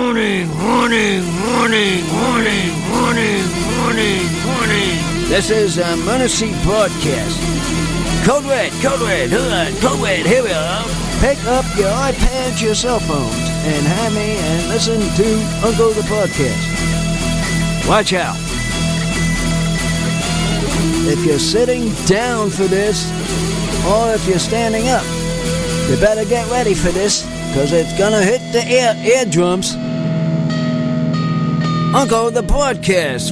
Warning, warning, warning, warning, warning, warning, warning. This is a emergency broadcast. Code red, hold on, code red, here we are. Pick up your iPads, your cell phones, and have me and listen to Uncle the Podcast. Watch out. If you're sitting down for this, or if you're standing up, you better get ready for this, because it's gonna hit the eardrums. Uncle the Podcast.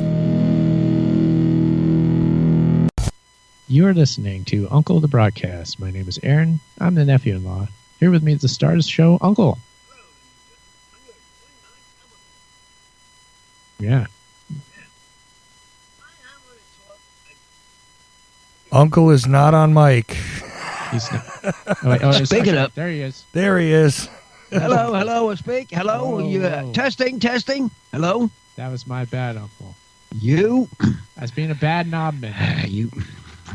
You are listening to Uncle the Broadcast. My name is Aaron. I'm the nephew-in-law. Here with me is the star of the show, Uncle. Yeah. Uncle is not on mic. He's not. Speak it up. There he is. There he is. Hello, speak. Hello, Whoa. testing. Hello. That was my bad, Uncle. You. I was being a bad knobman. You.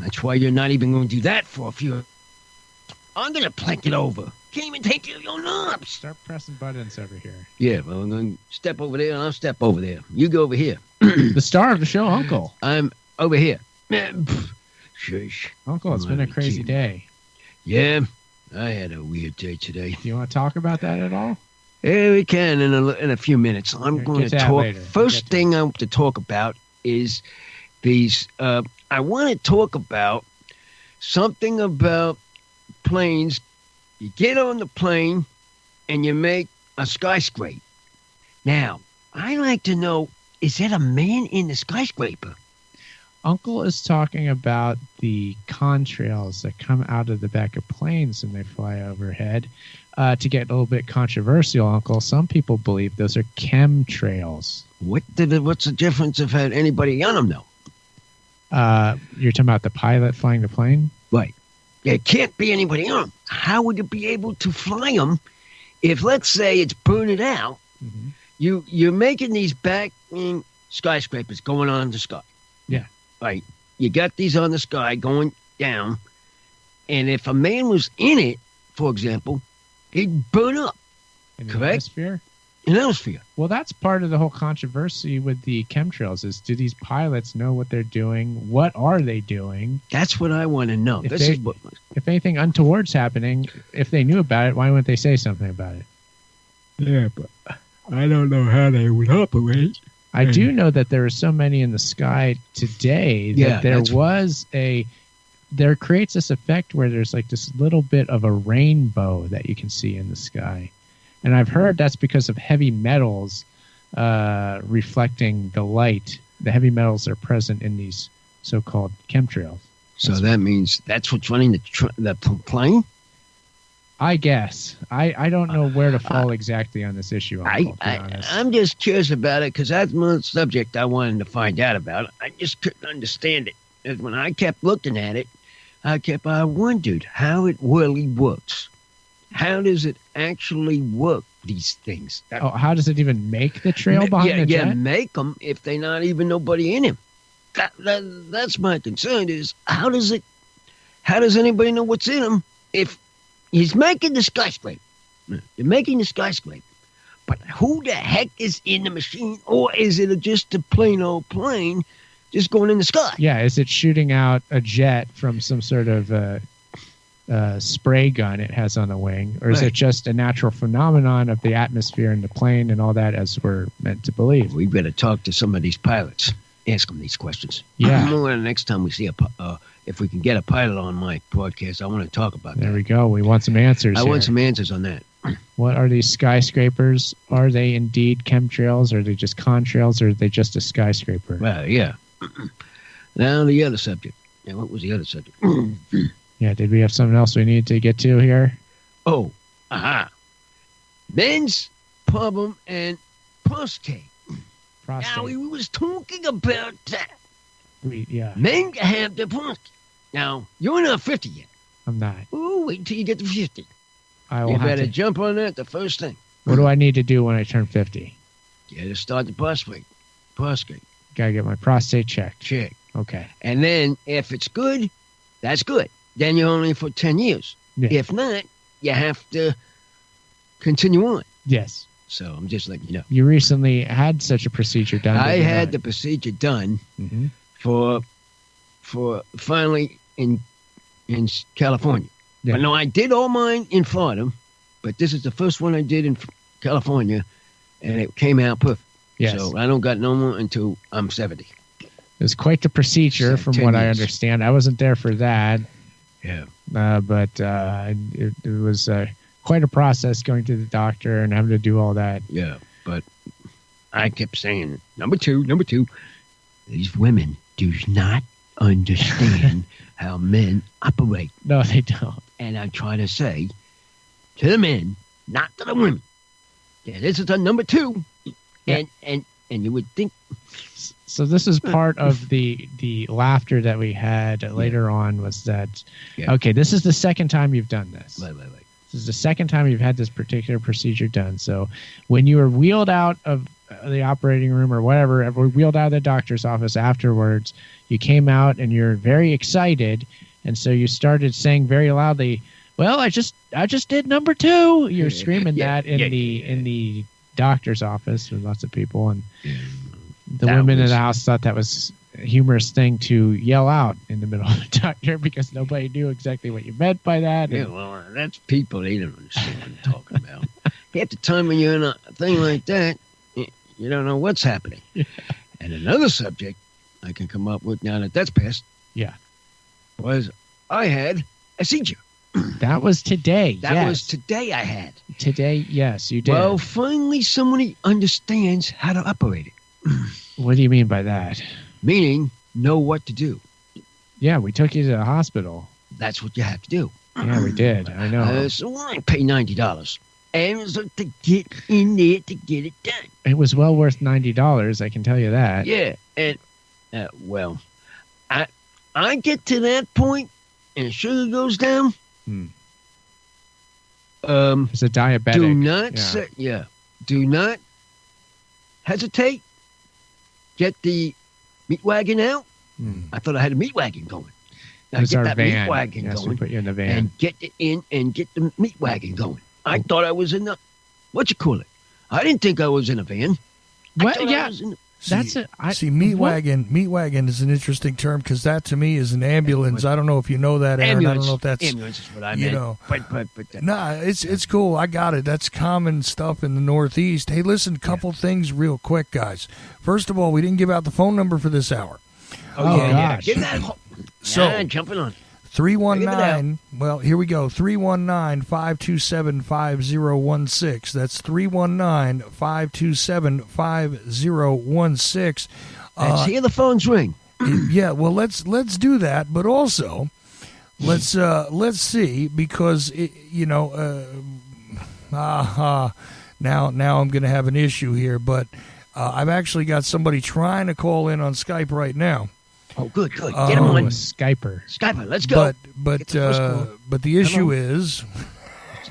That's why you're not even going to do that for a few. I'm going to plank it over. Can't even take your knobs. Start pressing buttons over here. Yeah, well, I'm going to step over there and I'll step over there. You go over here. The star of the show, Uncle. I'm over here. Shush. Uncle, it's been a crazy day. Yeah, I had a weird day today. Do you want to talk about that at all? Yeah, we can in a few minutes. I'm going to talk. Later. First thing I want to talk about is these. I want to talk about something about planes. You get on the plane and you make a skyscraper. Now, I like to know, is that a man in the skyscraper? Uncle is talking about the contrails that come out of the back of planes when they fly overhead. To get a little bit controversial, Uncle, some people believe those are chemtrails. What's the difference if had anybody on them, though? You're talking about the pilot flying the plane? Right. There can't be anybody on them. How would you be able to fly them if, let's say, it's burning out? Mm-hmm. You're making these back skyscrapers going on in the sky. Yeah. Right. You got these on the sky going down, and if a man was in it, for example, he'd burn up. In the correct? atmosphere? In the atmosphere. Well, that's part of the whole controversy with the chemtrails is, do these pilots know what they're doing? What are they doing? That's what I want to know. If anything untoward's happening, if they knew about it, why wouldn't they say something about it? Yeah, but I don't know how they would operate. I do know that there are so many in the sky today that there creates this effect where there's like this little bit of a rainbow that you can see in the sky. And I've heard that's because of heavy metals reflecting the light. The heavy metals are present in these so-called chemtrails. So that means that's what's running the plane? I guess. I don't know where to fall exactly on this issue, Uncle, to be honest. I'm just curious about it because that's one subject I wanted to find out about. I just couldn't understand it. And when I kept looking at it, I wondered how it really works. How does it actually work, these things? How does it even make the trail behind the jet? Yeah, make them if they're not even nobody in him. That's my concern is how does anybody know what's in them if he's making the skyscraper? They're making the skyscraper. But who the heck is in the machine? Or is it just a plain old plane just going in the sky? Yeah, is it shooting out a jet from some sort of spray gun it has on the wing? Or is it just a natural phenomenon of the atmosphere and the plane and all that as we're meant to believe? We better talk to some of these pilots. Ask them these questions. Yeah. Next time we see if we can get a pilot on my podcast, I want to talk about that. There we go. We want some answers. I want some answers on that. What are these skyscrapers? Are they indeed chemtrails? Are they just contrails? Or are they just a skyscraper? Well, yeah. Now the other subject. Yeah, what was the other subject? Yeah, did we have something else we need to get to here? Oh, men's problem and prostate. Now, we was talking about that. Yeah. Men have the prostate. Now, you're not 50 yet. I'm not. Oh, wait until you get to 50. You better jump on that the first thing. What do I need to do when I turn 50? You gotta start the prostate. Gotta get my prostate checked. Check. Okay. And then, if it's good, that's good. Then you're only for 10 years. Yeah. If not, you have to continue on. Yes. So I'm just letting you know. You recently had such a procedure done. I did you had not? the procedure done Mm-hmm. for finally in California. Yeah. But no, I did all mine in Florida, but this is the first one I did in California, and it came out perfect. Yes. So I don't got no more until I'm 70. It was quite the procedure, So from 10 what I years. understand. I wasn't there for that, Yeah. but it was quite a process going to the doctor and having to do all that. Yeah, but I kept saying, number two, these women do not understand how men operate. No, they don't. And I try to say to the men, not to the women, that this is a number two. Yeah. And you would think, So this is part of the laughter that we had later on, was that, Yeah. okay, this is the second time you've done this. right. This is the second time you've had this particular procedure done. So when you were wheeled out of the operating room or whatever, or wheeled out of the doctor's office afterwards, you came out and you're very excited. And so you started saying very loudly, well, I just did number 2. You're screaming Yeah, that in the doctor's office with lots of people. And the That women in was- the house thought that was a humorous thing to yell out in the middle of the doctor, because nobody knew exactly what you meant by that. Yeah, And- well, that's people. They don't understand what I'm talking about. Half the time when you're in a thing like that, you don't know what's happening. Yeah. And another subject I can come up with now that that's passed Yeah. was I had a seizure. That was today. That yes. was today I had. Today, yes, you did. Well, finally somebody understands how to operate it. What do you mean by that? Meaning, know what to do. Yeah, we took you to the hospital. That's what you have to do. Yeah, we did. I know. So I pay $90. And it was like to get in there to get it done. It was well worth $90, I can tell you that. Yeah, and well, I get to that point, and sugar goes down. Hmm. It's a diabetic. Do not yeah. say, do not hesitate. Get the meat wagon out. Hmm. I thought I had a meat wagon going. Now It's get our that van. meat wagon Yes, we going put you in the van. and get it in and get the meat wagon going. I thought I was in the what you call it. I didn't think I was in a van. I What? thought I Yeah, was in that's it. Meat what? wagon is an interesting term, because that to me is an ambulance. I don't know if you know that, Aaron. ambulance. I don't know if that's ambulance is what I you meant. know. But that, Nah, it's cool. I got it. That's common stuff in the Northeast. Hey, listen, couple things real quick, guys. First of all, we didn't give out the phone number for this hour. Oh, gosh. Get that. So- jumping on. 319, well, here we go. 319-527-5016. That's 319-527-5016. Let's hear the phones ring. Yeah, well, let's do that, but also let's see, because now I'm going to have an issue here, but I've actually got somebody trying to call in on Skype right now. Oh, good. Get him Oh, on. a Skyper. Skyper, let's go. But Get the first call. but the issue is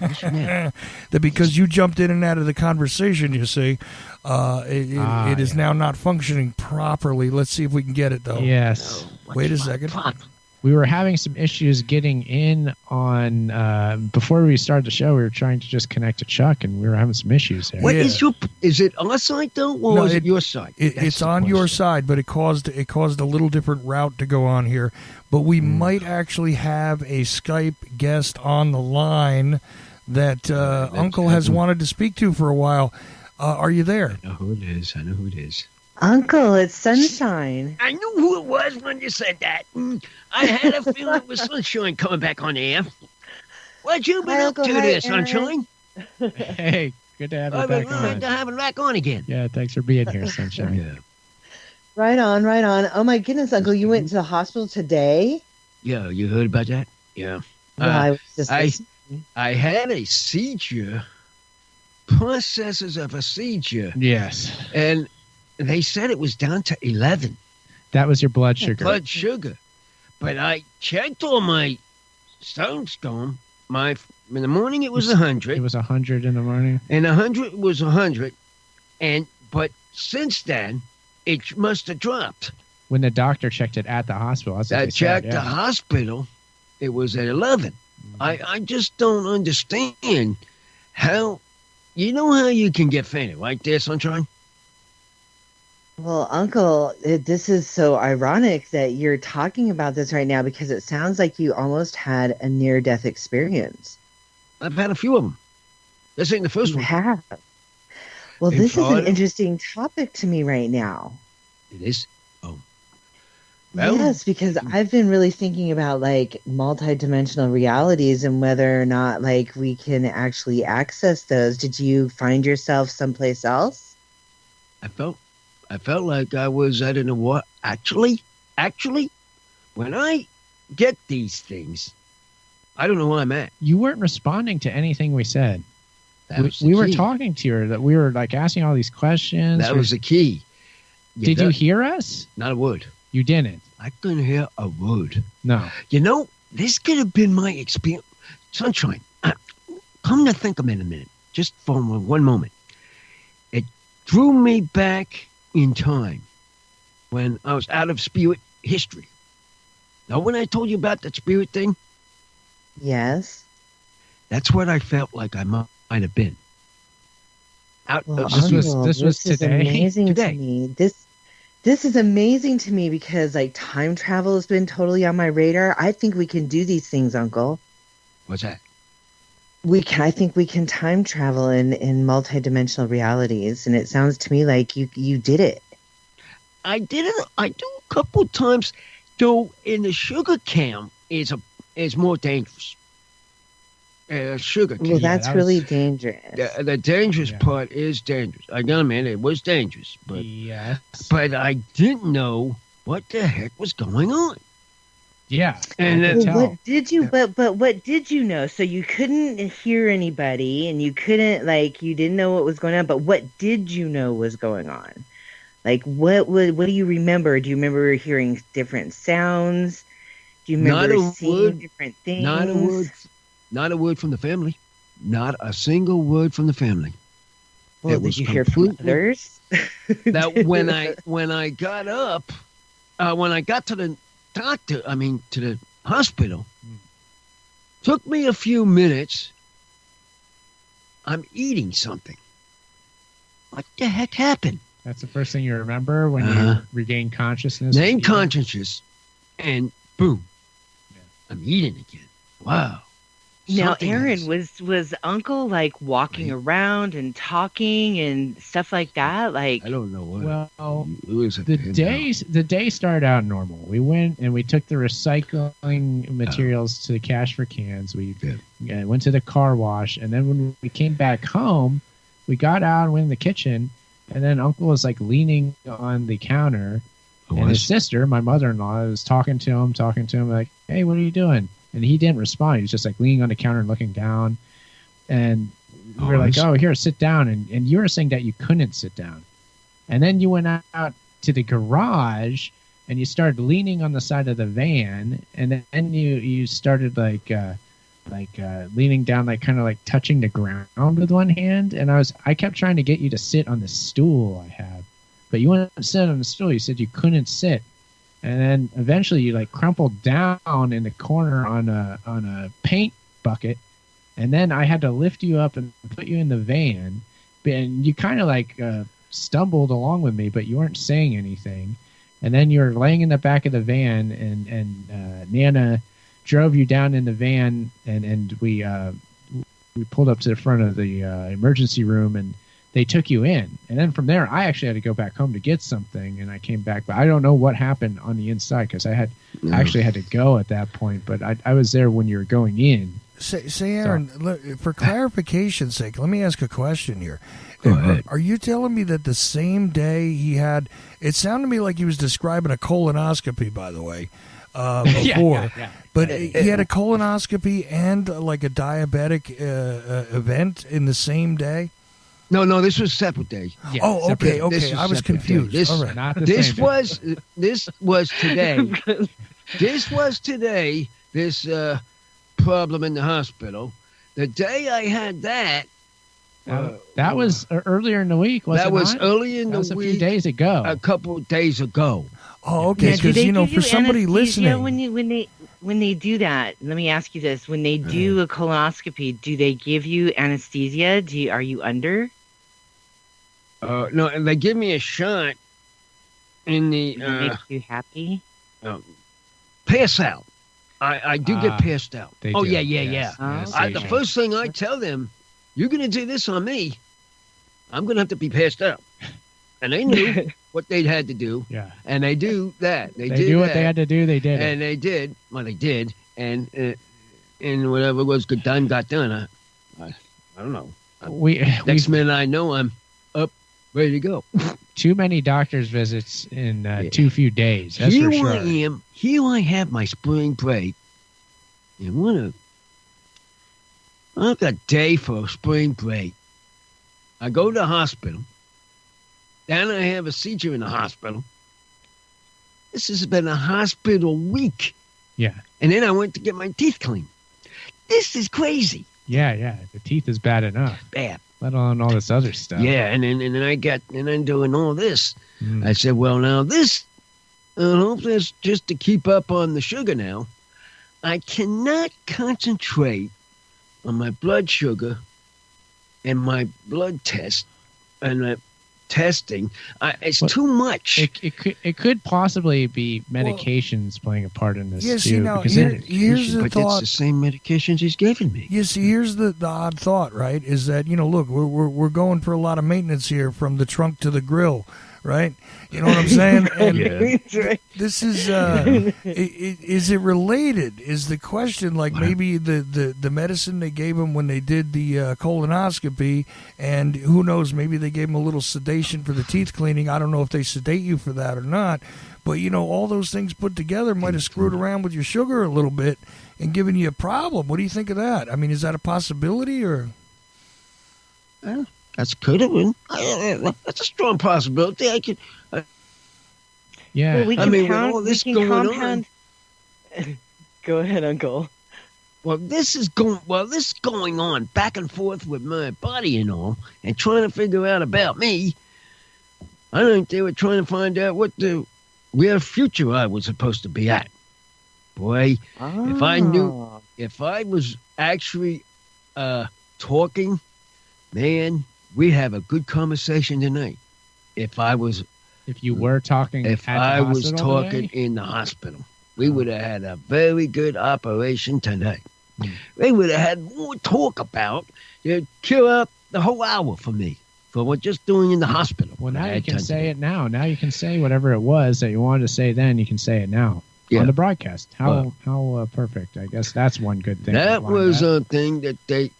Yeah. that because you jumped in and out of the conversation, you see, it is now not functioning properly. Let's see if we can get it though. Yes. Wait a second. We were having some issues getting in on, before we started the show, we were trying to just connect to Chuck, and we were having some issues there. What Yeah. is it our side though, or No, is it your side? That's It's the on your question. side, but it caused a little different route to go on here. But we might actually have a Skype guest on the line that Uncle has wanted to speak to for a while. Are you there? I know who it is. Uncle, it's Sunshine. I knew who it was when you said that. I had a feeling it was Sunshine coming back on the air. What you been Hi, up Uncle. to Hi, there, Aaron. Sunshine? Hey, good to have you I've back been glad on. to have it back on again. Yeah, thanks for being here, Sunshine. Yeah. Right on, right on. Oh my goodness, Uncle, you went to the hospital today? Yeah, you heard about that? Yeah. Yeah, I was just I had a seizure, processes of a seizure, Yes. and they said it was down to 11 That was your blood sugar. blood sugar. But I checked all my stones going. In the morning it was It 100, was 100 in the morning. and 100 was 100, but since then it must have dropped. When the doctor checked it at the hospital, that's what I they checked said, the yeah. hospital, it was at 11. I just don't understand how You know how you can get fainted, right there, Sunshine? Well, Uncle, this is so ironic that you're talking about this right now because it sounds like you almost had a near-death experience. I've had a few of them. This ain't the first You one. have. Well, In this is an Florida? interesting topic to me right now. It is. Oh. Well, Yes, because I've been really thinking about like multidimensional realities and whether or not like we can actually access those. Did you find yourself someplace else? I felt like I was, I don't know what. Actually, when I get these things, I don't know where I'm at. You weren't responding to anything we said. That was the We were key. talking to her, that we were like asking all these questions. That was the key. Did you hear us? Not a word. You didn't. I couldn't hear a word. No. You know, this could have been my experience. Sunshine, come to think of it in a minute, just for one moment. It drew me back in time when I was out of spirit history. Now, when I told you about that spirit thing, Yes. that's what I felt like I might have been. Out Well, of This was- Uncle, this was is today? amazing Today. to me. This is amazing to me because like time travel has been totally on my radar. I think we can do these things, Uncle. What's that? I think we can time travel in multidimensional realities, and it sounds to me like you did it. I did it. I do a couple times, though. In the sugar camp is more dangerous. Sugar camp. Well, that's that was- really dangerous. The dangerous Yeah. part is dangerous. I gotta admit, it was dangerous, but Yes. I didn't know what the heck was going on. Yeah. And I then- could Well, tell. what did you? But what did you know? So you couldn't hear anybody, and you couldn't you didn't know what was going on. But what did you know was going on? Like what do you remember? Do you remember hearing different sounds? Do you Not remember a seeing word. different things? Not a word. Not a word from the family. Not a single word from the family. Well, It did was you hear from completely- others? That when I got up, when I got to the doctor, to the hospital, took me a few minutes. I'm eating something. What the heck happened? That's the first thing you remember when Uh-huh. you regain consciousness. Name You- consciousness, and boom, Yeah. I'm eating again. Wow. Now, Something Aaron, has- was Uncle like walking around and talking and stuff like that? Like, I don't know what. Well, it was a the pin the day started out normal. We went and we took the recycling materials to the cash for cans. We went to the car wash, and then when we came back home, we got out and went in the kitchen, and then Uncle was like leaning on the counter, out. and his sister, my mother-in-law, was talking to him like, "Hey, what are you doing?" And he didn't respond. He was just like leaning on the counter and looking down. And we were like, "Oh, here, sit down." And you were saying that you couldn't sit down. And then you went out to the garage and you started leaning on the side of the van. And then you started like leaning down, like kind of like touching the ground with one hand. And I kept trying to get you to sit on the stool I have, but you wouldn't sit on the stool. You said you couldn't sit. And then eventually you like crumpled down in the corner on a paint bucket. And then I had to lift you up and put you in the van. And you kind of like stumbled along with me, but you weren't saying anything. And then you were laying in the back of the van, and Nana drove you down in the van, and we pulled up to the front of the emergency room, and they took you in. And then from there, I actually had to go back home to get something, and I came back. But I don't know what happened on the inside because I actually had to go at that point. But I was there when you were going in. Say, Aaron, look, for clarification's sake, let me ask a question here. Go ahead. Are you telling me that the same day he had? It sounded to me like he was describing a colonoscopy, by the way, before. Yeah. But he had a colonoscopy and like a diabetic event in the same day. No, this was separate day. Yeah, Oh, okay, separate. This okay. is I was separate day. confused. This- All right. Not the This same. was today. This was today. This problem in the hospital. The day I had that. That was earlier in the week, wasn't it? That was not? early in That the was a few week. days ago. A couple of days ago. Oh, okay. now, do Because they you know, give for somebody anesthesia listening, when they when they do that, let me ask you this: when they do a colonoscopy, do they give you anesthesia? Are you under? No, and they give me a shot in the That makes you happy? pass out. I do get passed out. Oh, do, yeah. yes. The first thing I tell them, you're going to do this on me, I'm going to have to be passed out. And they knew what they had to do. Yeah. And they do that. They did do what that. they had to do. They did And it. they did. Well, they did. And whatever was done, got done. I don't know. Next minute I know I'm up, ready to go. Too many doctor's visits in too few days. That's Here for sure. I am. Here I have my spring break. And I've got a day for a spring break. I go to the hospital. Then I have a seizure in the hospital. This has been a hospital week. Yeah. And then I went to get my teeth cleaned. This is crazy. Yeah. The teeth is bad enough. Bad. Let alone all this other stuff. Yeah, and then I'm doing all this. I said, well, now this, I hope that's just to keep up on the sugar now. I cannot concentrate on my blood sugar and my blood test and testing. It's too much. It could possibly be medications playing a part in this Yeah, too. see, now, because here's the but thought. it's the same medications he's giving me. You see, here's the odd thought, right? Is that, look, we're going for a lot of maintenance here from the trunk to the grill, right? You know what I'm saying? And this is, is it related? Is the question, like maybe the medicine they gave him when they did the colonoscopy, and who knows, maybe they gave him a little sedation for the teeth cleaning. I don't know if they sedate you for that or not, but, all those things put together might have screwed around with your sugar a little bit and given you a problem. What do you think of that? I mean, is that a possibility or? That's could have been. That's a strong possibility. I could. Yeah. Well, we can with all this going compound. Go ahead, Uncle. This is going on back and forth with my body and all, and trying to figure out about me. I think they were trying to find out where future I was supposed to be at. Boy, if I was actually talking, man, we'd have a good conversation tonight. If you were talking, if I was talking in the hospital, we would have had a very good operation tonight. They would have had more talk about. They'd kill out the whole hour for me for what just doing in the hospital. Well, now you can say it now. Now you can say whatever it was that you wanted to say then. You can say it now on the broadcast. How perfect. I guess that's one good thing. That was a thing that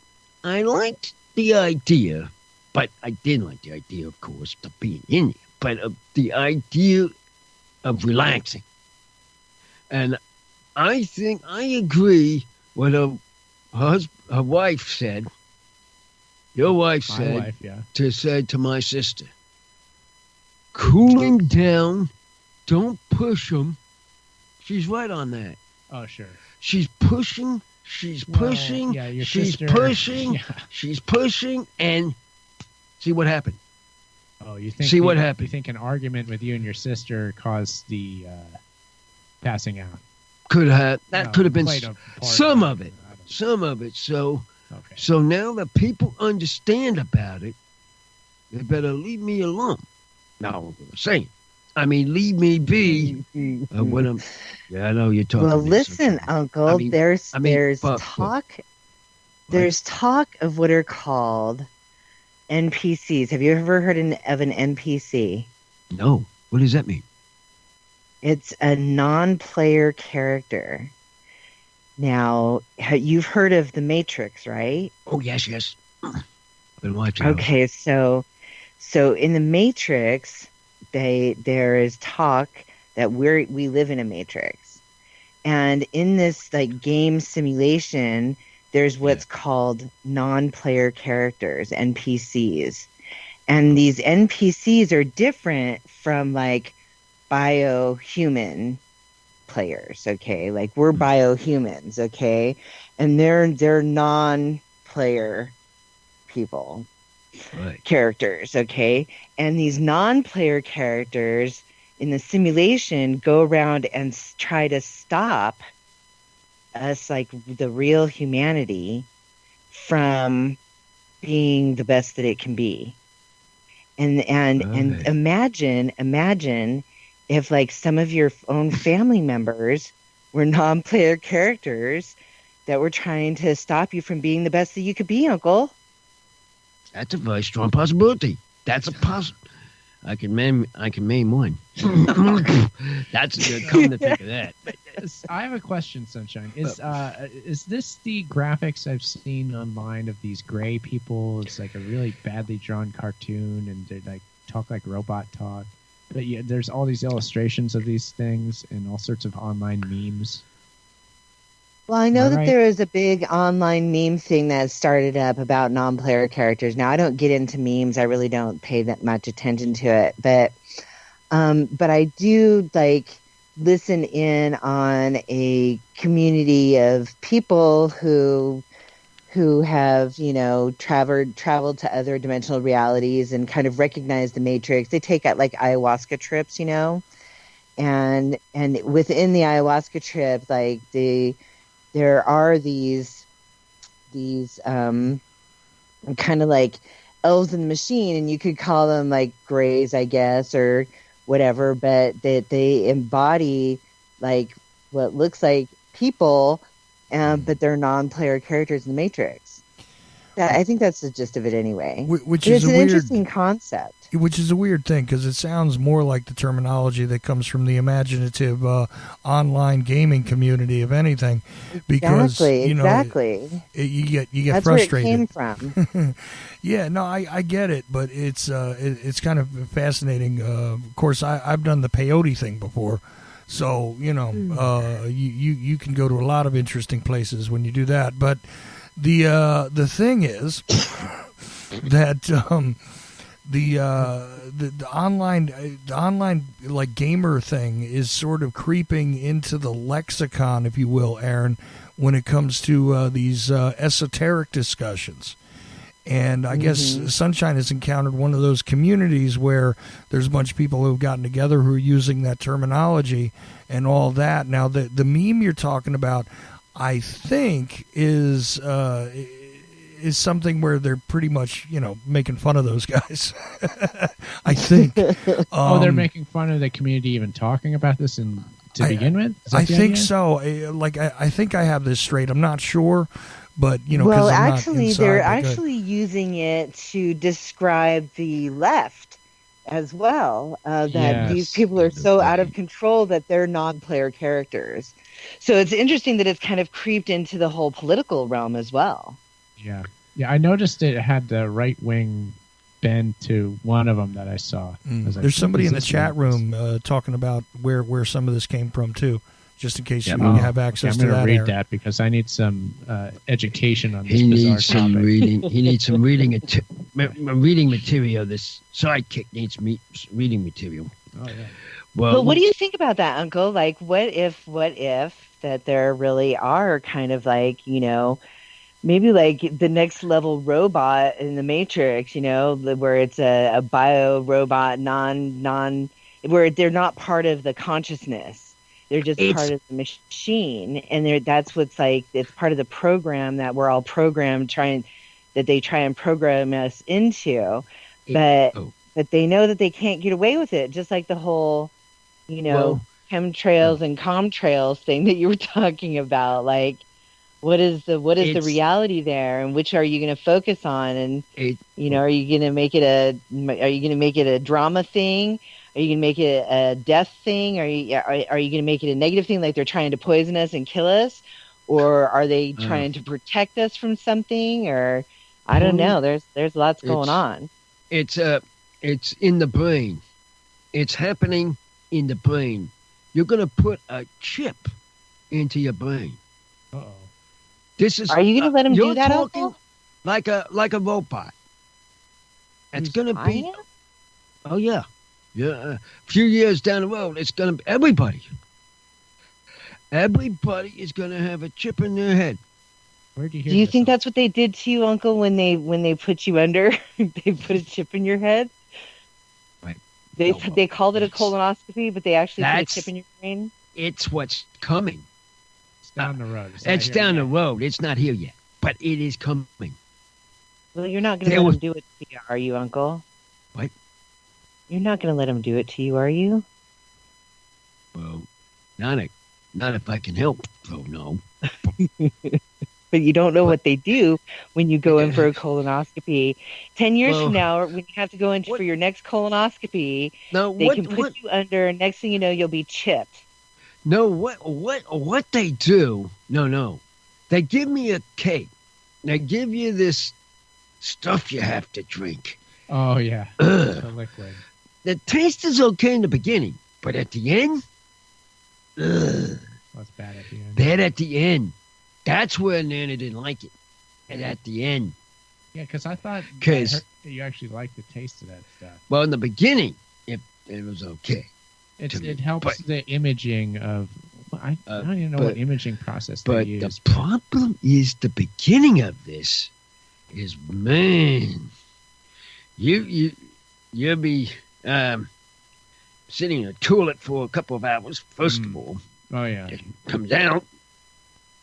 I liked the idea, but I didn't like the idea, of course, of being in here. But the idea of relaxing. And I think I agree with her wife said, your wife said, said to my sister, cool him down, don't push him. She's right on that. Oh, sure. She's pushing, she's pushing, and see what happened. Oh, you think? See what happened? You think an argument with you and your sister caused the passing out? Could have. That could have been some of it. I Some of it. So now that people understand about it, they better leave me alone. Now, I'm saying. I mean, leave me be. What I'm. Yeah, I know you're talking. Well, listen, Uncle. There's talk. There's talk of what are called NPCs. Have you ever heard of an NPC? No. What does that mean? It's a non-player character. Now, you've heard of The Matrix, right? Oh, yes. I've been watching. Okay, so in The Matrix, there is talk that we live in a matrix. And in this like game simulation, there's what's called non-player characters, NPCs. And these NPCs are different from like biohuman players, okay? Like we're biohumans, okay? And they're non-player people. Right. Characters, okay? And these non-player characters in the simulation go around and try to stop us, like the real humanity, from being the best that it can be. And imagine if like some of your own family members were non-player characters that were trying to stop you from being the best that you could be, Uncle. That's a very strong possibility. That's a I can name one. That's come to think of that. I have a question, Sunshine. Is this the graphics I've seen online of these gray people? It's like a really badly drawn cartoon, and they like talk like robot talk. But yeah, there's all these illustrations of these things and all sorts of online memes. Well, I know that right? there is a big online meme thing that started up about non-player characters. Now, I don't get into memes. I really don't pay that much attention to it. But I do like listen in on a community of people who have, you know, traveled to other dimensional realities and kind of recognize the Matrix. They take like ayahuasca trips, you know, and within the ayahuasca trip, like there are these kind of like elves in the machine, and you could call them like grays, I guess, or whatever, but they embody like what looks like people, but they're non-player characters in the Matrix. I think that's the gist of it anyway. Which is an interesting concept. Which is a weird thing, because it sounds more like the terminology that comes from the imaginative online gaming community, if anything. Because Exactly. You get That's frustrated. That's where it came from. Yeah, no, I get it, but it's kind of fascinating. Of course, I've done the peyote thing before, so you can go to a lot of interesting places when you do that. But the thing is that the online like gamer thing is sort of creeping into the lexicon, if you will, Aaron, when it comes to these esoteric discussions. And I guess Sunshine has encountered one of those communities where there's a bunch of people who have gotten together who are using that terminology and all that. Now, the meme you're talking about, I think, is something where they're pretty much, making fun of those guys. I think. They're making fun of the community even talking about this to begin with? I think so. I think I have this straight. I'm not sure. But, well, actually, they're actually using it to describe the left as well. These people are so out of control that they're non-player characters. So it's interesting that it's kind of creeped into the whole political realm as well. Yeah. Yeah, I noticed it had the right-wing bend to one of them that I saw. There's somebody in the chat room talking about where some of this came from, too. Just in case you have access to that. I'm going to read that because I need some education on this bizarre topic. He needs some reading material. This sidekick needs reading material. Oh, yeah. Well, what do you think about that, Uncle? Like, what if that there really are kind of like, maybe like the next level robot in the Matrix, where it's a bio robot, where they're not part of the consciousness. They're just part of the machine, and that's what's like. It's part of the program that we're all programmed that they try and program us into, but they know that they can't get away with it. Just like the whole, chemtrails and comtrails thing that you were talking about. Like, what is the reality there, and which are you going to focus on? And are you going to make it a drama thing? Are you going to make it a death thing? Are you going to make it a negative thing, like they're trying to poison us and kill us? Or are they trying to protect us from something? Or I don't know. There's lots going on. It's in the brain. It's happening in the brain. You're going to put a chip into your brain. Uh-oh. Are you going to let him do that, Uncle? Like a robot. It's going to be. Oh, yeah. Yeah, a few years down the road, it's going to be everybody. Everybody is going to have a chip in their head. Where'd you hear? Do you think that's what they did to you, Uncle, when they put you under? They put a chip in your head. Right. They called it a colonoscopy, but they actually put a chip in your brain. It's what's coming. down the road. It's not It's here down the yet. road. It's not here yet, but it is coming. Well, you're not going to There let was- him do it to you, are you, Uncle? What? You're not going to let him do it to you, are you? Well, not if I can help. Oh no. But you don't know what they do when you go in for a colonoscopy. 10 years Well, from now, when you have to go in for your next colonoscopy, No, they can put you under, and next thing you know, you'll be chipped. No, what they do? No, they give me a cake. They give you this stuff you have to drink. Oh yeah, Ugh. the liquid. The taste is okay in the beginning, but at the end, That's bad at the end. bad at the end. That's where Nana didn't like it. And at the end, Yeah, because I thought 'Cause- that you actually liked the taste of that stuff. well, in the beginning, it was okay. To me, It helps but- the imaging of. I don't even know but- what imaging process they But use. the problem is the beginning of this is, man, you'll be sitting in a toilet for a couple of hours. First of all, Oh yeah, it comes out.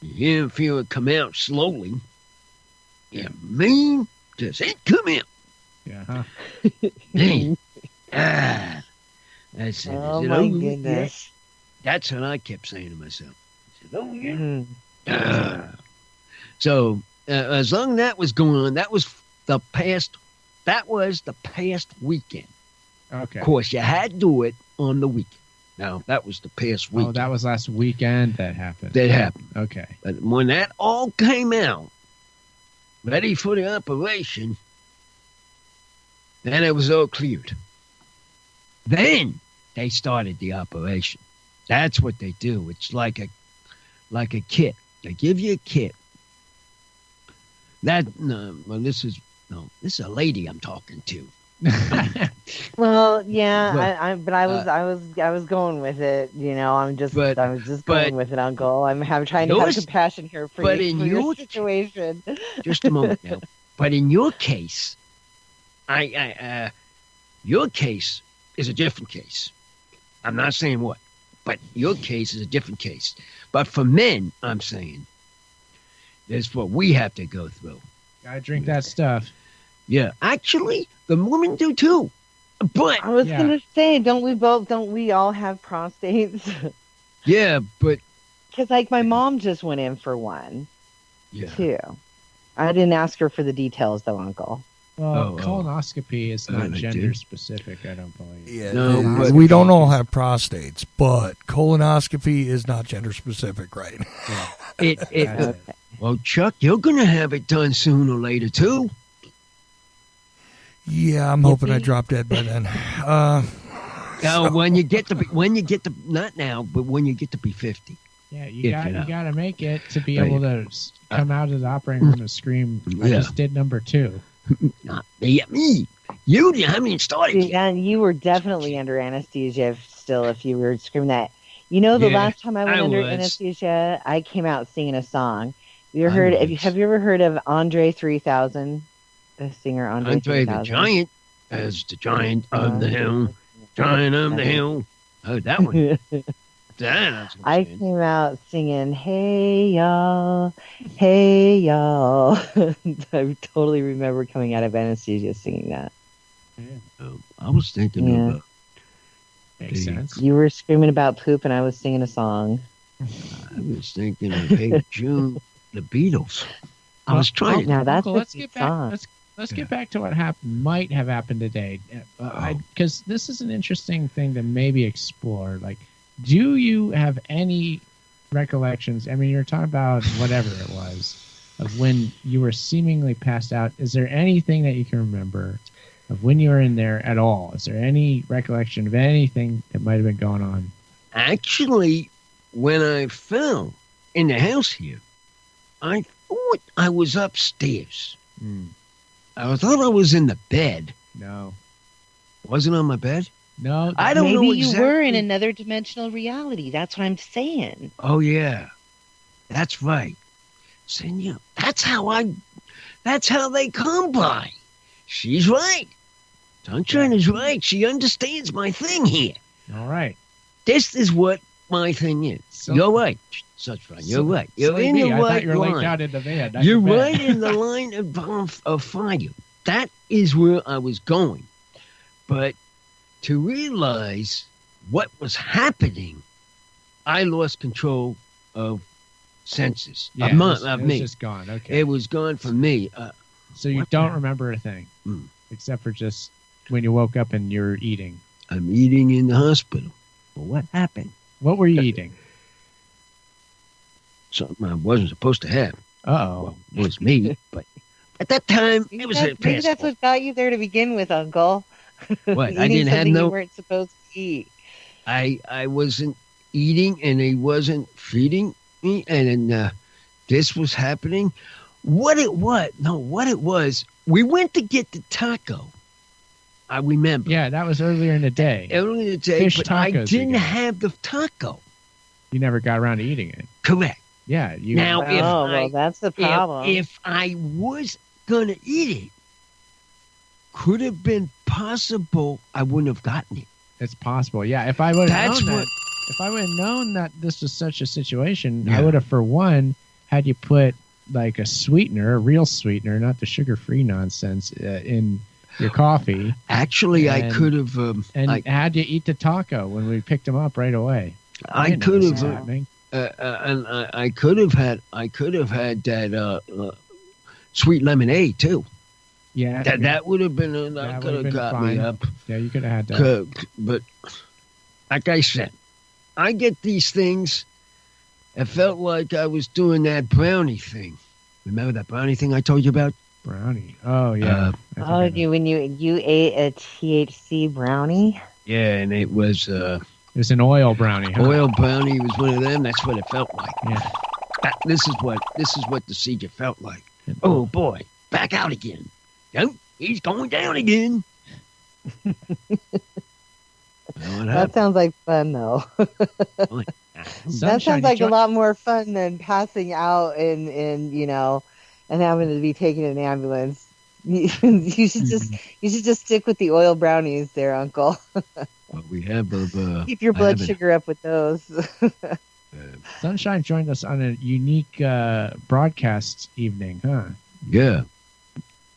You hear and feel it come out slowly. Yeah, man, does it come out? yeah. Huh? Man, that's it. Oh, Is it my over yet? goodness. That's what I kept saying to myself. Is it over yet? Mhm. So as long as that was going on, that was the past weekend. Okay. Of course, you had to do it on the weekend. Now, that was the past Oh, weekend that was last weekend that happened. that happened. Okay. But when that all came out, ready for the operation, then it was all cleared. Then they started the operation. That's what they do. It's like a kit. They give you a kit. This is a lady I'm talking to. Well, yeah, But, but I was going with it. You know, I was just but going with it, Uncle. I'm trying to have yours- compassion here for but you, in for your your- situation. Just a moment now. But in your case, your case is a different case. I'm not saying what, but your case is a different case. But for men, I'm saying, that's what we have to go through. Gotta drink that stuff. Yeah, actually, the women do too. But I was Yeah. gonna say, don't we all have prostates? yeah, but Because like my mom just went in for one yeah, too. I didn't ask her for the details though, Uncle. Well, Oh, colonoscopy is not I gender did. specific, I don't believe. Yeah, No, but- we don't all have prostates, but colonoscopy is not gender specific, right? it. That's it. Well, Chuck, you're gonna have it done sooner or later too. Yeah, I'm hoping I drop dead by then. Now, when you get to not now, but when you get to be 50. Yeah, If you you're not. got to make it to be Right. able to come out of the operating room and scream. I Yeah. just did number 2. Not me. You haven't started yet. Yeah, and you were definitely under anesthesia if you were screaming that. You know, the Yeah, last time I went I under was. anesthesia, I came out singing a song. I Have you was. ever heard of Andre 3000? The singer Andre Andre 3000. the Giant as the giant of the hill. Giant of the hill. Oh, that one. That's I came out singing, "Hey y'all, hey y'all." I totally remember coming out of anesthesia singing that. I was thinking Yeah. about. Makes Hey. sense. You were screaming about poop, and I was singing a song. I was thinking of Hey June, the Beatles. I was trying. Now that's Uncle, a let's good get back. song. Let's get back to what might have happened today, because this is an interesting thing to maybe explore. Like, do you have any recollections? I mean, you're talking about whatever it was of when you were seemingly passed out. Is there anything that you can remember of when you were in there at all? Is there any recollection of anything that might have been going on? Actually, when I fell in the house here, I thought I was upstairs. I thought I was in the bed. No, Wasn't on my bed? no. I don't Maybe know you were in exactly. another dimensional reality. That's what I'm saying. Oh yeah, that's right. Senor, that's how they come by. She's right. Sunshine is right. She understands my thing here. All right. This is what my thing is, So- you're right, Sunshine. You're right. You're So in me, the I thought right you were linked line. out in the van. not You're the bed. right in the line of fire. That is where I was going. But to realize what was happening, I lost control of senses. Yeah, of, it was, of it was me. just gone. Okay. It was gone from me. So you what the don't hell? remember a thing, Mm. except for just when you woke up and you're eating. I'm eating in the hospital. Well, what happened? What were you eating? Something I wasn't supposed to have. Uh-oh. Well, it was me, but at that time, it was a Maybe fast that's food. what got you there to begin with, Uncle. What? Eating I didn't have something no. you weren't supposed to eat. I wasn't eating, and he wasn't feeding me, and then this was happening. What it was. We went to get the taco. I remember. Yeah, that was earlier in the day. Earlier in the day, Fish but I tacos didn't again. have the taco. You never got around to eating it. Correct. Yeah. You, Now, if Oh, I- well, that's the problem. If I was gonna eat it, could have been possible I wouldn't have gotten it. it's possible. Yeah. If I would have That's known what. that, if I would have known that this was such a situation, Yeah. I would have, for one, had you put like a sweetener, a real sweetener, not the sugar-free nonsense, in your coffee, Actually, I And- could have. and I had you eat the taco when we picked them up right away. I didn't know could this was have. happening. And I could have had. I could have had that sweet lemonade too. Yeah. That would have been. That That could would've have been got fine. me up. Yeah, you could have had that. But like I said, I get these things. It felt like I was doing that brownie thing. Remember that brownie thing I told you about? Brownie. Oh yeah. I think I know. when you ate a THC brownie? Yeah, and it was It's an oil brownie. Huh? oil brownie. Was one of them. That's what it felt like. Yeah. This is what the seizure felt like. Oh boy, back out again. Yep, he's going down again. That sounds like fun, though. That Sunshine, sounds like a you lot more fun than passing out and and having to be taken in an ambulance. You should just stick with the oil brownies there, Uncle. Well, we have Keep your I blood haven't- sugar up with those. Sunshine joined us on a unique broadcast evening, huh? yeah.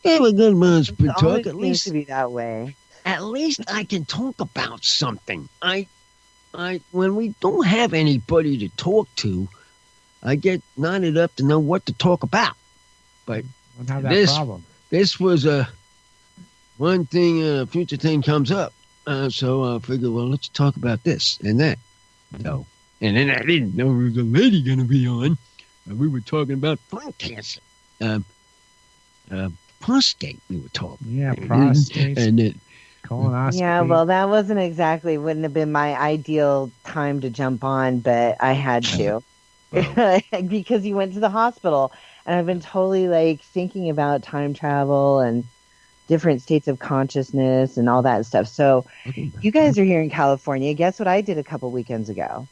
Yeah, a good man's been It always talking. At seems least to be that way. I can talk about something. I when we don't have anybody to talk to, I get knotted up to know what to talk about. Don't have that This- problem. This was one thing, a future thing comes up. So I figured, well, let's talk about this and that. No. And then I didn't know there was a lady going to be on. We were talking about lung cancer. Prostate, we were talking. Yeah, prostate, And it, colonoscopy. Yeah, well, that wouldn't have been my ideal time to jump on, but I had to because you went to the hospital, and I've been totally thinking about time travel and different states of consciousness and all that stuff. So you guys are here in California. Guess what I did a couple weekends ago?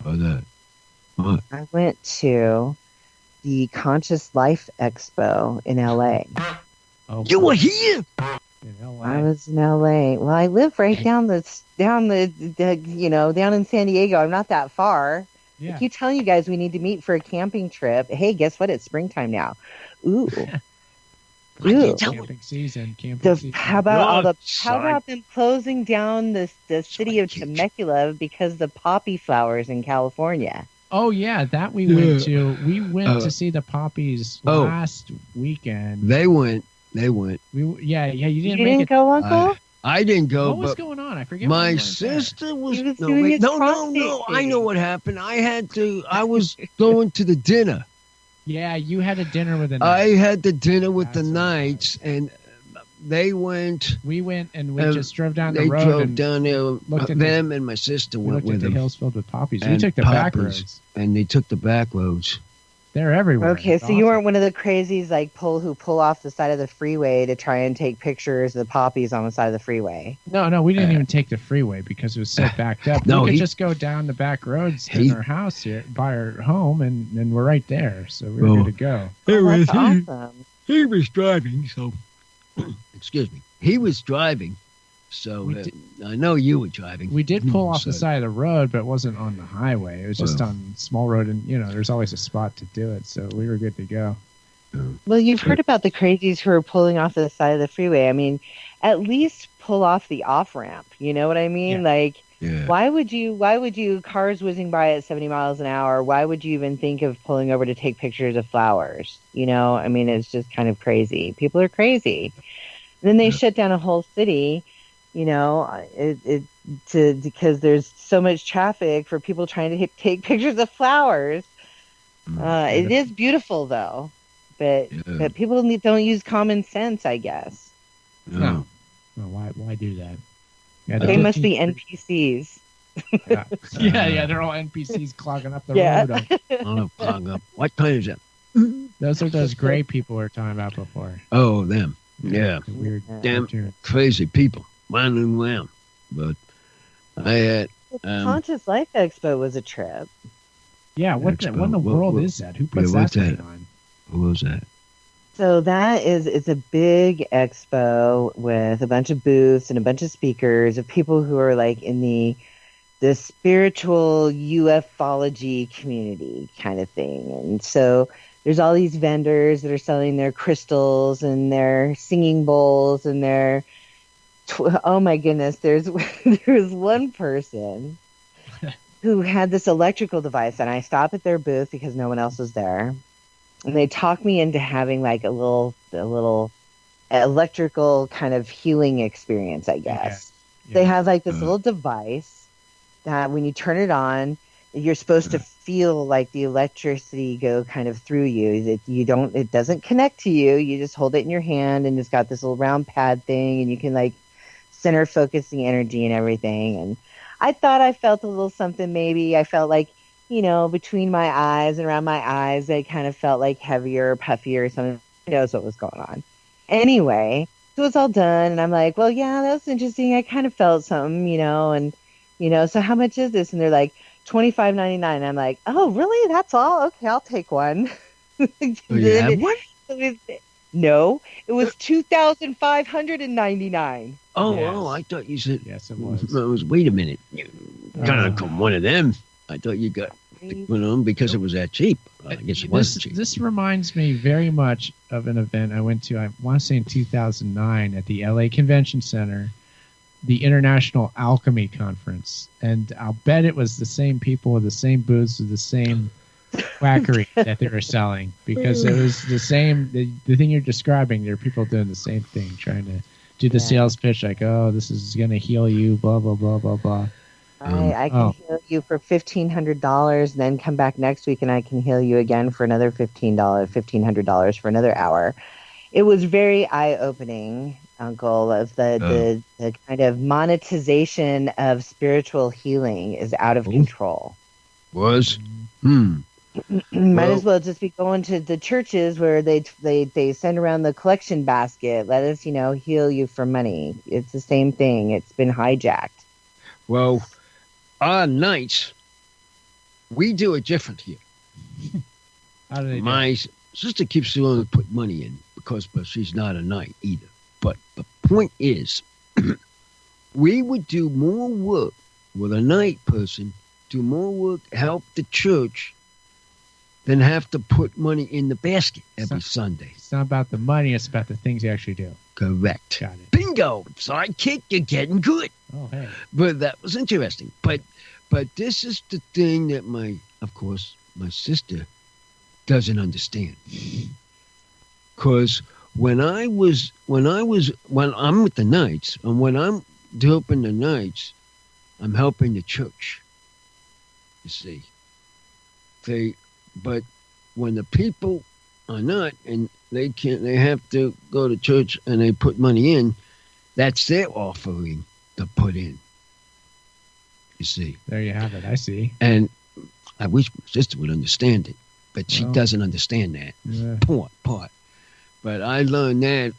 that. What? I went to the Conscious Life Expo in LA. Oh, You were here? in LA. I was in LA. Well, I live right down in San Diego. I'm not that far. Yeah. I keep telling you guys we need to meet for a camping trip. Hey, guess what? It's springtime now. Ooh. Why can't Ooh. you tell me? Camping season. Camping The, season. how about Look, how about them closing down the city of Sorry, Temecula because of the poppy flowers in California? Oh yeah, that we went to. We went Uh, to see the poppies oh. last weekend. They went. You didn't You make didn't it. go, Uncle? I didn't go, What was but going on? I forget. why my you weren't there. sister was. He was no, doing wait, his no. prostate I know thing. what happened. I was going to the dinner. Yeah, you had a dinner with a. I had the dinner with the That's what it Knights, and they went. We went and we Um, just drove down the They road drove and down there. looked at Them and my sister we went looked at with the them, hills filled with poppies. We And took the back poppies. roads. and they took the back roads. They're everywhere. Okay, It's so you awesome. weren't one of the crazies who pull off the side of the freeway to try and take pictures of the poppies on the side of the freeway. No, we didn't even take the freeway because it was so backed up. No, we could he- just go down the back roads He- in our house here, by our home, and we're right there. So we're Oh. good to go. Oh, that's awesome. He was driving, so excuse me. He was driving, So I know you were driving. We did pull off the side of the road, but it wasn't on the highway. It was just on small road, and there's always a spot to do it, so we were good to go. Well, you've heard about the crazies who are pulling off the side of the freeway. I mean, at least pull off the off ramp. You know what I mean? Why would you cars whizzing by at 70 miles an hour? Why would you even think of pulling over to take pictures of flowers? I mean, it's just kind of crazy. People are crazy. And then they shut down a whole city, because there's so much traffic for people trying to take pictures of flowers. It is beautiful though, but people don't use common sense, I guess. No. Well, why do that? Yeah, they must be NPCs. yeah, they're all NPCs clogging up the road. Clog up. What time is it? Those are those gray people we were talking about before. Oh, them. Yeah. Weird. Damn crazy people. Wandering around. But I had... Conscious Life Expo was a trip. Yeah, what in the world is that? Who puts that thing on? What was that? So it's a big expo with a bunch of booths and a bunch of speakers of people who are like in the spiritual ufology community kind of thing. And so there's all these vendors that are selling their crystals and their singing bowls and their oh my goodness, there's one person who had this electrical device, and I stopped at their booth because no one else was there. And they talked me into having like a little electrical kind of healing experience, I guess. Yeah. They have like this little device that when you turn it on, you're supposed to feel like the electricity go kind of through you. It doesn't connect to you. You just hold it in your hand, and it's got this little round pad thing, and you can like center focus the energy and everything. And I thought I felt a little something. Maybe I felt like, between my eyes and around my eyes, they kind of felt like heavier, puffier or something. Who knows what was going on? Anyway, so it's all done. And I'm like, well, yeah, that was interesting. I kind of felt something, and, so how much is this? And they're like, $25.99. I'm like, oh, really? That's all? Okay, I'll take one. You have one? No, it was $2,599. Oh, I thought you said... Yes, it was. Wait a minute. You gotta come one of them. I thought you got one of them because it was that cheap. I guess it was cheap. This reminds me very much of an event I went to, I want to say in 2009, at the LA Convention Center, the International Alchemy Conference. And I'll bet it was the same people with the same booths with the same quackery that they were selling, because it was the same, the thing you're describing. There are people doing the same thing, trying to do the sales pitch like, oh, this is going to heal you, blah, blah, blah, blah, blah. I can heal you for $1,500, and then come back next week and I can heal you again for another $1,500 for another hour. It was very eye-opening, Uncle, of the kind of monetization of spiritual healing is out of control. Was? Might as well just be going to the churches where they send around the collection basket. Let us, heal you for money. It's the same thing. It's been hijacked. Well, our nights, we do it different here. How do they My sister keeps willing to put money in but she's not a knight either. But the point is, we would do more work with a knight person, do more work, help the church, than have to put money in the basket every Sunday. It's not about the money, it's about the things you actually do. Correct. Got it. Bingo! Sidekick, you're getting good. Oh, hey. But that was interesting. But this is the thing that my sister doesn't understand. Because when I'm with the Knights, and when I'm helping the Knights, I'm helping the church. You see. But when the people are not, and they have to go to church and they put money in, that's their offering to put in. You see. There you have it. I see. And I wish my sister would understand it, but she doesn't understand that part. But I learned that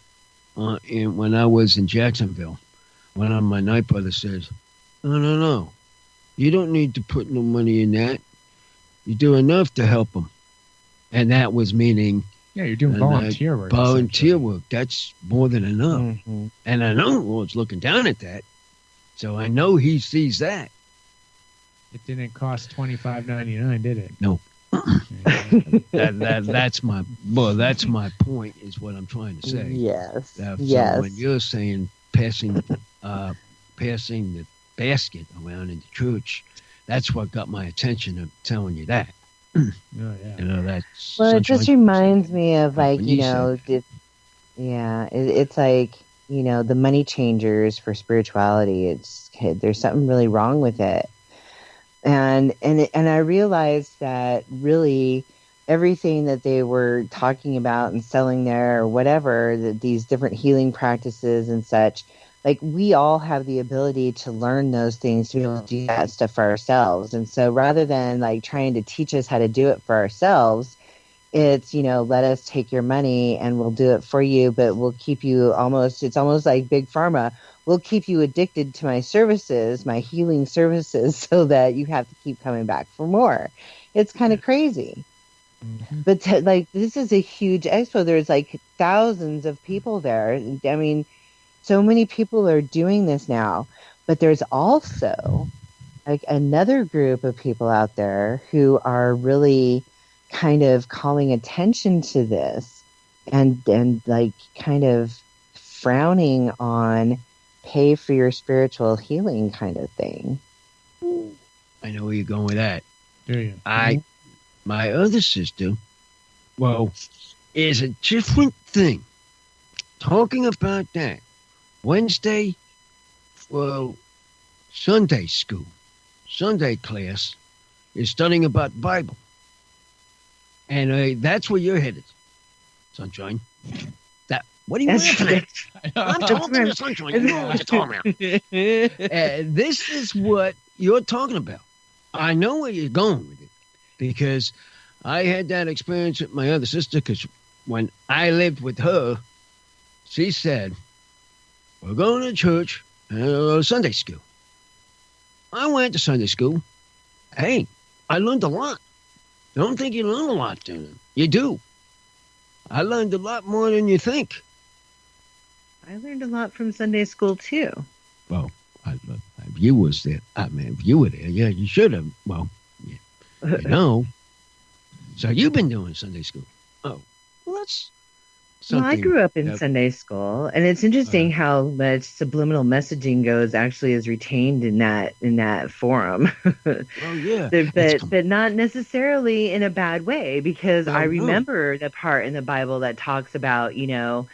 when I was in Jacksonville. One of my night brothers says, no, you don't need to put no money in that. You do enough to help them. And that was meaning, Yeah, you're doing And volunteer work. Volunteer essentially. work. That's more than enough. Mm-hmm. And I know the Lord's looking down at that. So I know he sees that. It didn't cost $25.99, did it? No. Yeah. That's my point is what I'm trying to say. Yes. So Yes. when you're saying passing the basket around in the church, that's what got my attention of telling you that. Oh, yeah. You know, that's Well, it just sunshine. reminds me of like, When you you said know, that. it's like, you know, the money changers for spirituality. There's something really wrong with it. And I realized that really everything that they were talking about and selling there or whatever, these different healing practices and such, like we all have the ability to learn those things, to be able to do that stuff for ourselves. And so rather than like trying to teach us how to do it for ourselves, it's, you know, let us take your money and we'll do it for you, but we'll keep you it's almost like big pharma. We'll keep you addicted to my services, my healing services, so that you have to keep coming back for more. It's kind of crazy. Mhm. But like, this is a huge expo. There's like thousands of people there. I mean, so many people are doing this now, but there's also like another group of people out there who are really kind of calling attention to this and like kind of frowning on pay for your spiritual healing kind of thing. I know where you're going with that. Do you? My other sister, well, is a different thing. Talking about that. Wednesday, well, Sunday school, Sunday class is studying about the Bible. And that's where you're headed, Sunshine. What are you laughing at? I'm talking to Sunshine. You know what you're talking about. This is what you're talking about. I know where you're going with it because I had that experience with my other sister because when I lived with her, she said, we're going to church, Sunday school. I went to Sunday school. Hey, I learned a lot. Don't think you learn a lot, do you? You do. I learned a lot more than you think. I learned a lot from Sunday school too. Well, if you was there, I mean, if you were there, yeah, you should have. Well, yeah, you know. So you've been doing Sunday school. Oh, well, that's Well, I something. grew up in that- Sunday school, and it's interesting how much subliminal messaging is retained in that forum. Oh yeah, it's but not necessarily in a bad way, because No, I no. remember the part in the Bible that talks about, you know,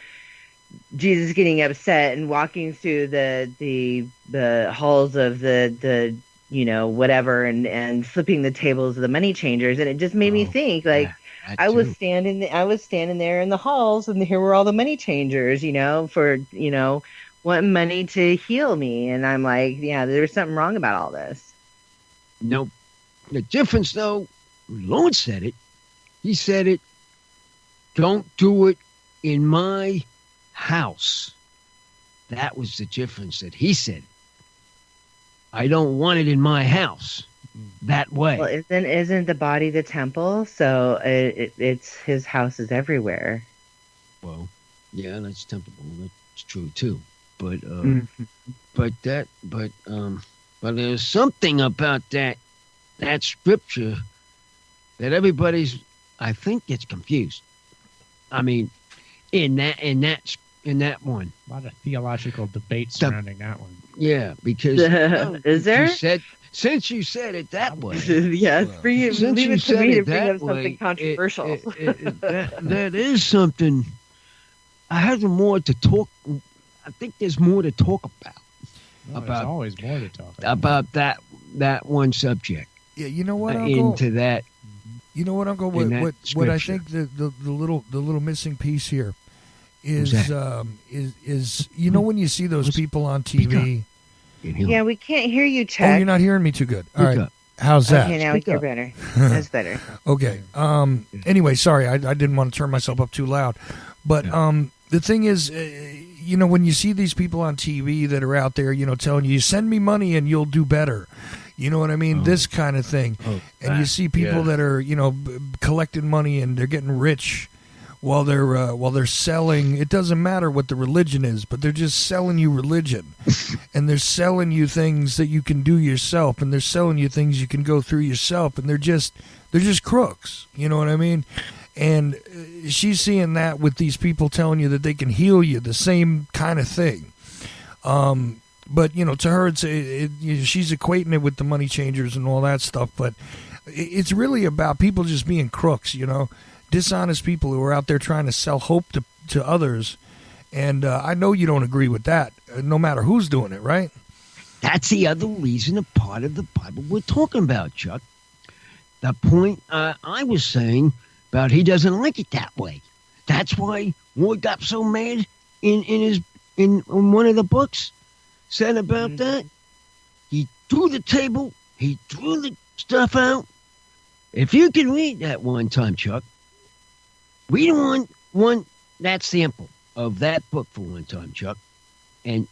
Jesus getting upset and walking through the halls of the you know, whatever, and flipping the tables of the money changers, and it just made me Oh, think, like, that I was too. standing there in the halls, and here were all the money changers, you know, for, you know, wanting money to heal me, and I'm like, yeah, there's something wrong about all this. No, the difference though, Lord said it. He said it. Don't do it in my house. That was the difference that he said. I don't want it in my house that way. Well, isn't the body the temple? So it's his house is everywhere. Well, yeah, that's temptable. That's true too. But Mhm. but there's something about that scripture that everybody's, I think, gets confused. I mean, in that one, A lot of theological debate surrounding that one. yeah, because Is there? Since you said it that way. Yes, for you, Since leave you it to said me it to bring that up something way, controversial. that is something. I have more to talk. I think there's more to talk about. No, About- there's always more to talk about. About that one subject. Yeah, you know what, Uncle? Into that. You know what, Uncle? in that What I scripture. think the little missing piece here Who's is that? is you know when you see those Who's- people on Speak TV. Yeah, we can't hear you, Oh, Chuck. you're not hearing me too good. All Speak right, up. how's that? Okay, now we Speak hear up. better. That's better. Okay. Anyway, sorry, I didn't want to turn myself up too loud, but the thing is, you know, when you see these people on TV that are out there, you know, telling you, send me money and you'll do better. You know what I mean? Oh. This kind of thing. Oh, And you see people yeah. that are, you know, collecting money and they're getting rich while they're selling. It doesn't matter what the religion is, but they're just selling you religion, and they're selling you things that you can do yourself, and they're selling you things you can go through yourself, and they're just crooks. You know what I mean? And she's seeing that with these people telling you that they can heal you, the same kind of thing. But to her, she's equating it with the money changers and all that stuff. But it's really about people just being crooks, dishonest people who are out there trying to sell hope to others. And I know you don't agree with that, no matter who's doing it, right? That's the other reason, a part of the Bible we're talking about, Chuck. The point I was saying about he doesn't like it that way. That's why Ward got so mad in one of the books said about that. He threw the table. He threw the stuff out. If you can read that one time, Chuck, read one that sample of that book for one time, Chuck, and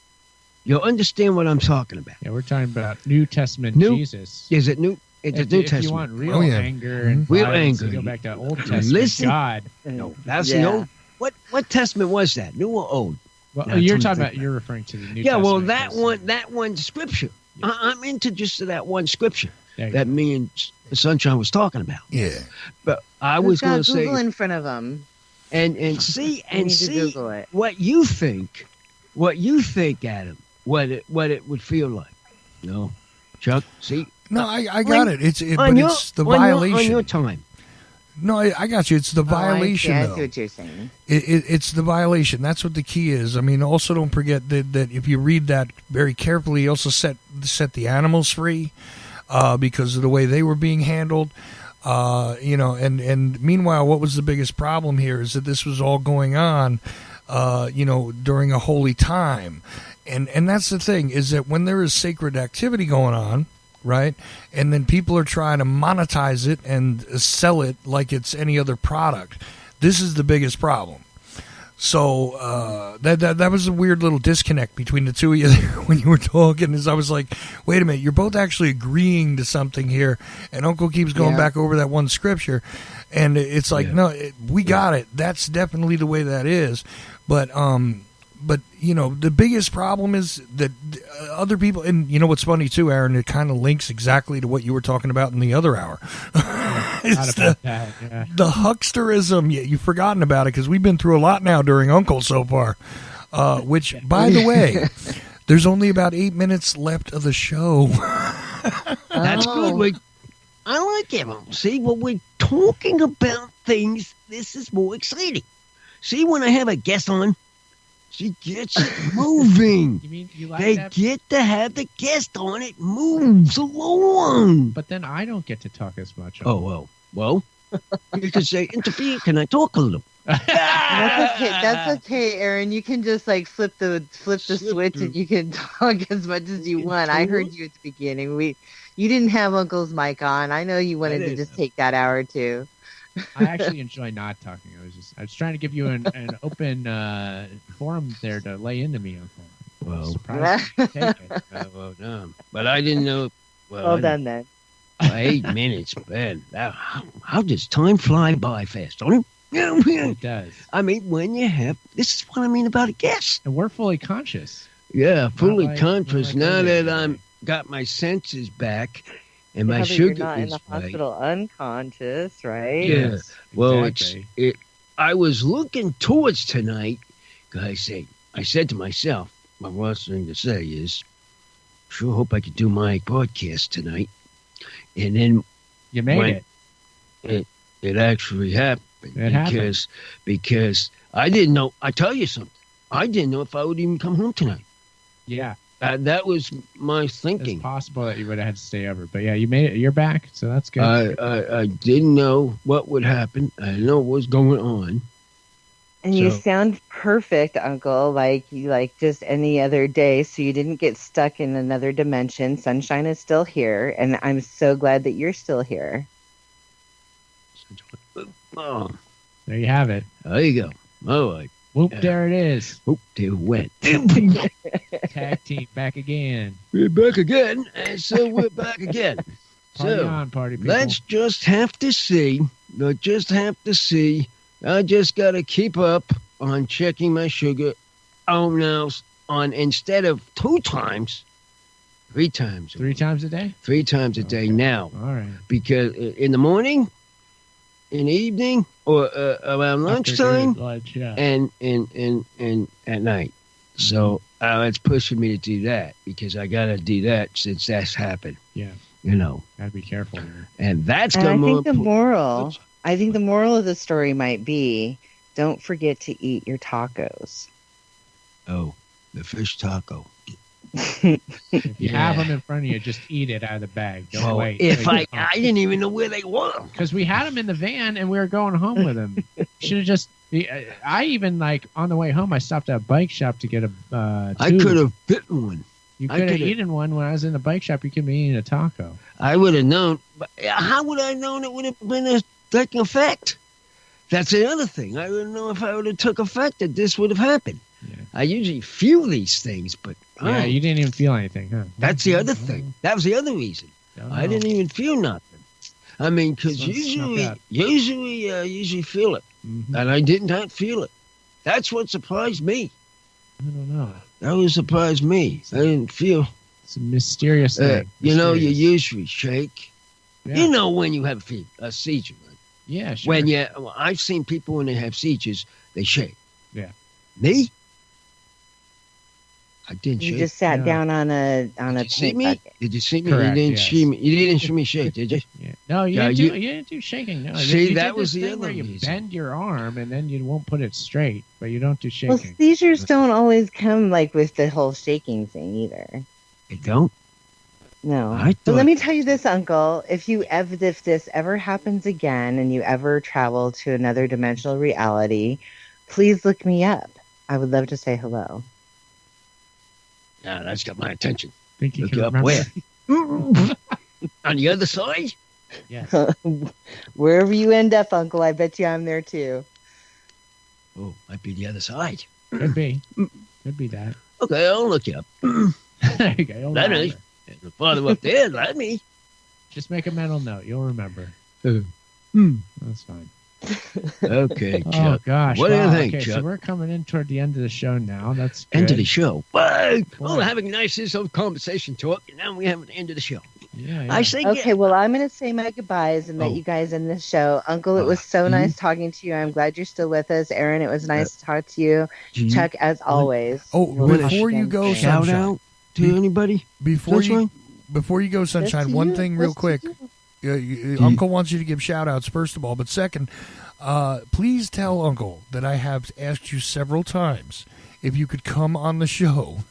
you'll understand what I'm talking about. Yeah, we're talking about New Testament Jesus. Is it New? It's a New Testament. If you want real anger and real violence, anger, you go back to Old Testament. God. No, that's the Old. What Testament was that? New or Old? Well, you're referring to the New Testament. Yeah, well, that one scripture. Yeah. I'm into just that one scripture that me and Sunshine was talking about. Yeah, but I was going to say Google in front of them and see what you think. What you think, Adam? What it would feel like? No, Chuck. See. No, I got it. It's the violation. On your time. No, I got you. It's the violation, I though. see what you're saying. It's the violation. That's what the key is. I mean, also don't forget that if you read that very carefully, you also set the animals free because of the way they were being handled. And meanwhile, what was the biggest problem here is that this was all going on, during a holy time. And that's the thing, is that when there is sacred activity going on, right, and then people are trying to monetize it and sell it like it's any other product, this is the biggest problem. So that was a weird little disconnect between the two of you there when you were talking, as I was like, wait a minute, you're both actually agreeing to something here, and Uncle keeps going back over that one scripture, and it's like, no, we got it. That's definitely the way that is. But the biggest problem is that other people, and what's funny too, Aaron, it kind of links exactly to what you were talking about in the other hour. It's the hucksterism. Yeah, you've forgotten about it because we've been through a lot now during Uncle so far. Which, by the way, there's only about 8 minutes left of the show. That's good. I like it. See, when we're talking about things, this is more exciting. See, when I have a guest on, she gets it moving. You mean you like they that? Get to have the guest on. It moves along. But then I don't get to talk as much. Well, you can say, interfere. Can I talk a little? That's okay, Aaron. You can just flip the switch, and you can talk as much as you want. I heard you at the beginning. You didn't have Uncle's mic on. I know you wanted to just take that hour or two. I actually enjoy not talking. I was trying to give you an open forum there to lay into me, Uncle. Well, surprised you take it. But I didn't know. Well done then. 8 minutes, man. How does time fly by fast, don't it? It does. I mean, when you have, this is what I mean about a guest. And we're fully conscious. Yeah, fully conscious. Now that I'm got my senses back. And my sugar you're not in the hospital unconscious, right? Yeah. Yes, well, exactly. I was looking towards tonight because I said to myself, my last thing to say is, sure hope I could do my podcast tonight. And then you made it. It actually happened. Happened. Because I didn't know. I tell you something. I didn't know if I would even come home tonight. Yeah. That was my thinking. It's possible that you would have had to stay over, but yeah, you made it. You're back, so that's good. I didn't know what would happen. I didn't know what was going on. And you sound perfect, Uncle, like just any other day. So you didn't get stuck in another dimension. Sunshine is still here, and I'm so glad that you're still here. Oh, there you have it. There you go. All right. Whoop, there it is. Whoop, there it went. Tag team back again. We're back again, and so we're back again. Party on, party people. Let's just have to see I just got to keep up on checking my sugar on instead of 2 times, 3 times. 3 times a day? 3 times a day now. All right. Because in the morning, in the evening, or around lunchtime, Lunch, yeah. and at night. So it's pushing me to do that because I got to do that since that's happened. Yeah. Gotta be careful. Man. And that's and got more. I think the moral of the story might be: don't forget to eat your tacos. Oh, the fish taco. If you have them in front of you, just eat it out of the bag. Don't wait. If I didn't even know where they were because we had them in the van and we were going home with them. Should have just. I even on the way home, I stopped at a bike shop to get a. I could have bitten one. You could have eaten one when I was in the bike shop. You could be eating a taco. I would have known, but how would I known it would have been taking effect? That's the other thing. I wouldn't know if I would have took effect that this would have happened. Yeah. I usually feel these things, but you didn't even feel anything, huh? That's the other thing. That was the other reason. I didn't even feel nothing. I mean, because usually feel it, and I did not feel it. That's what surprised me. I don't know. That would surprise me. I didn't feel. It's a mysterious thing. You usually shake. Yeah. You know when you have a seizure. Right? Yeah, sure. I've seen people when they have seizures, they shake. Yeah. Me? I didn't shake. You just sat down on a paint bucket. Did you see me? Correct, you didn't see me. You didn't see me shake, did you? Yeah. No, you didn't do shaking. No. See, that was the other where you reason. bend your arm and then you won't put it straight, but you don't do shaking. Well, seizures don't always come with the whole shaking thing either. They don't? No. But let me tell you this, Uncle. If this ever happens again and you ever travel to another dimensional reality, please look me up. I would love to say hello. Yeah, that's got my attention. Think you look can you up remember? Where? On the other side? Yes. Wherever you end up, Uncle, I bet you I'm there too. Oh, might be the other side. Could be. Could be that. Okay, I'll look you up. There you go. Let me. The father up there, let me. Just make a mental note. You'll remember. That's fine. Okay, Chuck. Oh, gosh. What do you think, okay, Chuck? so we're coming in toward the end of the show now. That's good. End of the show. What? Oh, having nice conversation talk, and now we have an end of the show. Yeah. I say okay, well, I'm going to say my goodbyes and let you guys end the show. Uncle, it was so nice talking to you. I'm glad you're still with us. Aaron, it was nice to talk to you. Chuck, as always. Before you go, shout Sunshine, out to anybody? Before you go, Sunshine, one thing real quick. Uncle wants you to give shout outs, first of all. But second, please tell Uncle that I have asked you several times if you could come on the show.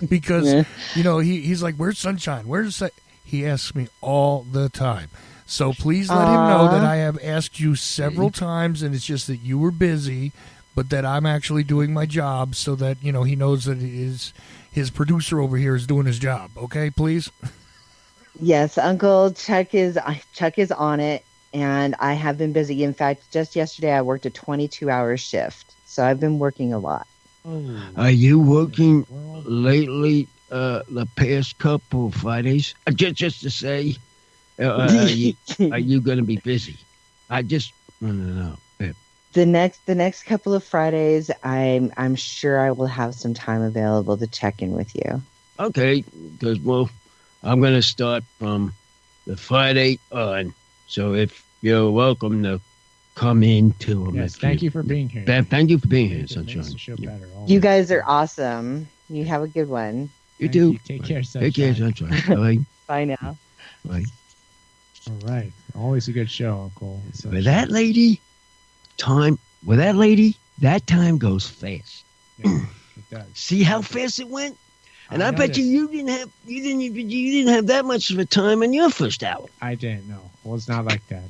Because, he's like, where's Sunshine? He asks me all the time. So please let him know that I have asked you several times, and it's just that you were busy, but that I'm actually doing my job so that, he knows that his producer over here is doing his job. Okay, please? Yes, Uncle Chuck is on it, and I have been busy. In fact, just yesterday I worked a 22-hour shift, so I've been working a lot. Are you working lately, the past couple of Fridays? Just to say, are you going to be busy? I just want to know. Yeah. The next couple of Fridays, I'm sure I will have some time available to check in with you. Okay, because I'm going to start from the Friday on. So if you're welcome to come into them. Yes, thank you for being here. Thank you for being here, Sunshine. You guys are awesome. You have a good one. You too. Take care, Sunshine. Take care, Sunshine. Bye. Bye now. Bye. All right. Always a good show, Uncle. With that lady, that time goes fast. Yeah, it does. See how fast it went? And I bet you didn't have that much of a time in your first hour. I didn't know. Well, it's not like that.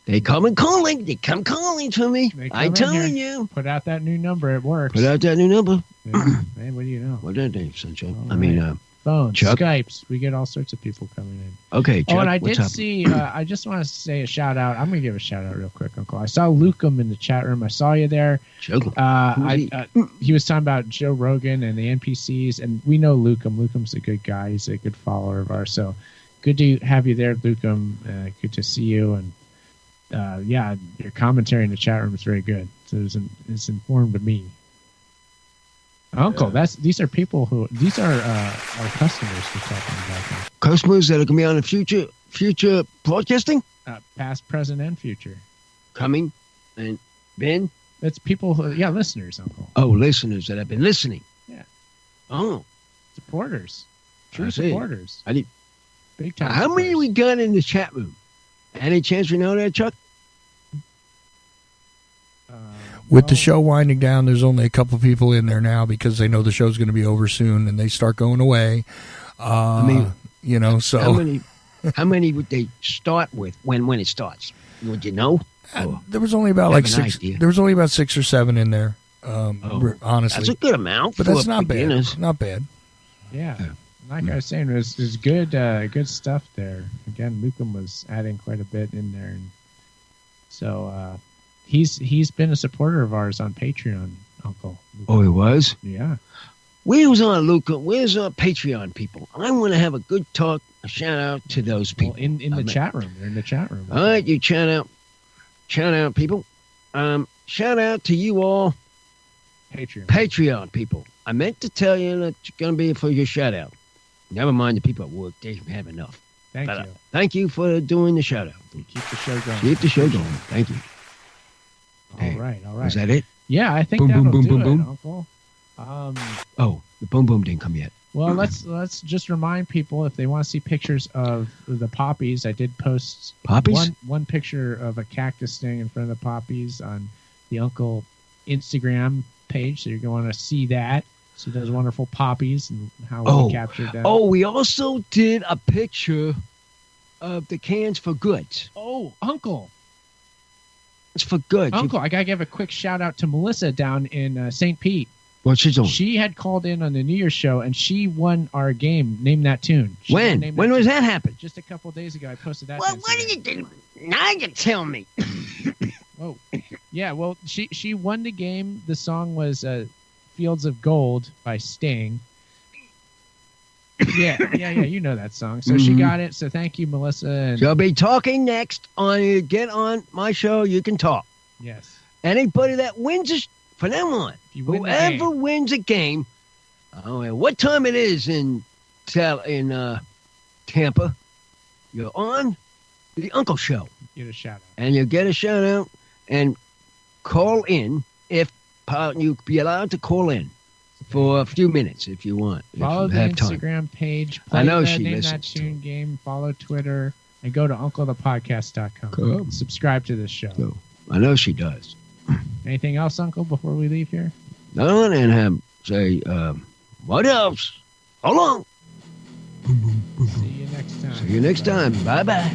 They come calling. They come calling to me. I'm telling you. Put out that new number. It works. Put out that new number. Yeah. Man, what do you know? What's that name, Sunshine? All right. Phones, Chuck? Skypes. We get all sorts of people coming in. Okay, Chuck, and I did see, I just want to say a shout out. I'm going to give a shout out real quick, Uncle. I saw Lucum in the chat room. I saw you there. He was talking about Joe Rogan and the NPCs, and we know Lucum. Lucum's a good guy. He's a good follower of ours. So good to have you there, Lucum. Good to see you. And Yeah, your commentary in the chat room is very good. So it's informed me. Uncle, these are people these are our customers we're talking about now. Customers that are going to be on the future broadcasting? Past, present, and future. Coming and been? That's people listeners, Uncle. Oh, listeners that have been listening. Yeah. Oh. Supporters. True supporters. Big time. How many we got in the chat room? Any chance we know that, Chuck? With the show winding down, there's only a couple people in there now because they know the show's going to be over soon and they start going away. So how many would they start with when it starts? Would you know? There was only about six. There was only about 6 or 7 in there. Honestly, that's a good amount, but that's not bad. Not bad. Yeah, like I was saying, there's good stuff there. Again, Lucan was adding quite a bit in there, and so he's been a supporter of ours on Patreon, Uncle. Lucan. Oh, he was? Yeah. Where's our Lucan? Where's our Patreon people? I want to have a good talk, a shout out to those people. Well, in the chat room. They're in the chat room. All right, you shout out people. Shout out to you all. Patreon people. I meant to tell you that it's going to be for your shout out. Never mind the people at work. They have enough. Thank you. Thank you for doing the shout out. Keep the show going. Keep the show going. Thank you. All right. Was that it? Yeah, I think boom, that'll boom, do boom, it, boom. Uncle. The boom boom didn't come yet. Well, let's just remind people if they want to see pictures of the poppies. I did post one picture of a cactus standing in front of the poppies on the Uncle Instagram page, so you're going to see that. See those wonderful poppies and how we captured them. Oh, we also did a picture of the cans for goods. Oh, Uncle. It's for goods. Uncle, I got to give a quick shout out to Melissa down in St. Pete. What's she doing? She had called in on the New Year's show, and she won our game, Name That Tune. When was that happen? Just a couple of days ago. I posted that. Well, what did you do? Now you tell me. Oh, yeah. Well, she won the game. The song was "Fields of Gold" by Sting. Yeah. You know that song. So she got it. So thank you, Melissa. And she'll be talking next on you. Get on my show. You can talk. Yes. Anybody that wins from now on, whoever wins a game, I don't know what time it is in Tampa, you're on the Uncle Show. Get a shout out. And you get a shout out and call in if you be allowed to call in for a few minutes if you want. Follow the Instagram page. I know she Name listens That Tune game. Follow Twitter and go to UncleThePodcast.com. Cool. Subscribe to this show. Cool. I know she does. Anything else, Uncle, before we leave here? No, and say, what else? Hold on. See you next time. See you next time. Bye-bye.